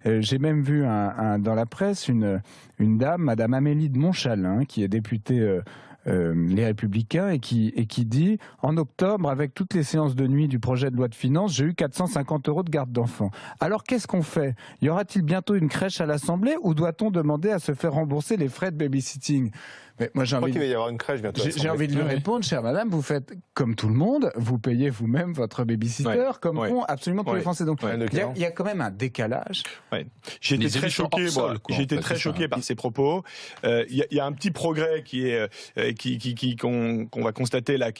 J'ai même vu dans la presse une dame, Madame Amélie de Montchalin, qui est députée Les Républicains et qui dit en octobre, avec toutes les séances de nuit du projet de loi de finances, j'ai eu 450 € de garde d'enfants. Alors qu'est-ce qu'on fait? Y aura-t-il bientôt une crèche à l'Assemblée ou doit-on demander à se faire rembourser les frais de babysitting? Mais moi, Je crois qu'il va y avoir une crèche bientôt. j'ai envie de lui répondre, chère madame, vous faites comme tout le monde, vous payez vous-même votre babysitter, comme font absolument tous les Français. Donc, il y a quand même un décalage. J'ai été très choqué, choqué par ces propos. Il y a un petit progrès qu'on va constater là,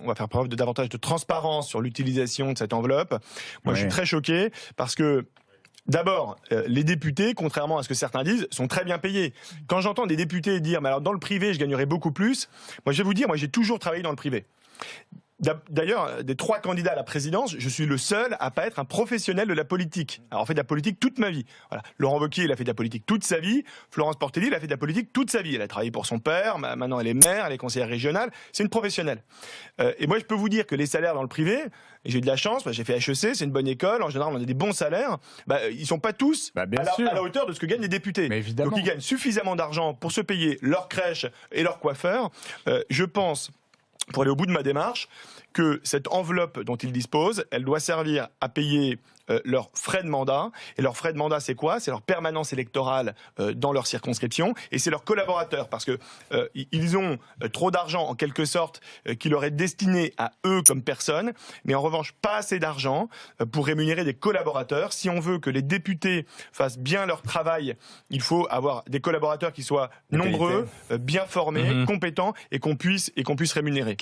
on va faire preuve de davantage de transparence sur l'utilisation de cette enveloppe. Moi, je suis très choqué parce que d'abord, les députés, contrairement à ce que certains disent, sont très bien payés. Quand j'entends des députés dire, mais alors dans le privé, je gagnerais beaucoup plus, moi je vais vous dire, moi j'ai toujours travaillé dans le privé. D'ailleurs, des 3 candidats à la présidence, je suis le seul à pas être un professionnel de la politique. Alors, on fait de la politique toute ma vie. Voilà. Laurent Wauquiez, il a fait de la politique toute sa vie. Florence Portelli, elle a fait de la politique toute sa vie. Elle a travaillé pour son père. Maintenant, elle est maire, elle est conseillère régionale. C'est une professionnelle. Et moi, je peux vous dire que les salaires dans le privé, j'ai eu de la chance. J'ai fait HEC, c'est une bonne école. En général, on a des bons salaires. Ils sont pas tous à la hauteur de ce que gagnent les députés. Donc, ils gagnent suffisamment d'argent pour se payer leur crèche et leur coiffeur. Je pense, pour aller au bout de ma démarche, que cette enveloppe dont ils disposent, elle doit servir à payer leurs frais de mandat. Et leurs frais de mandat, c'est quoi? C'est leur permanence électorale dans leur circonscription, et c'est leurs collaborateurs, parce que ils ont trop d'argent, en quelque sorte, qui leur est destiné à eux comme personne, mais en revanche, pas assez d'argent pour rémunérer des collaborateurs. Si on veut que les députés fassent bien leur travail, il faut avoir des collaborateurs qui soient nombreux, bien formés, compétents, et qu'on puisse rémunérer.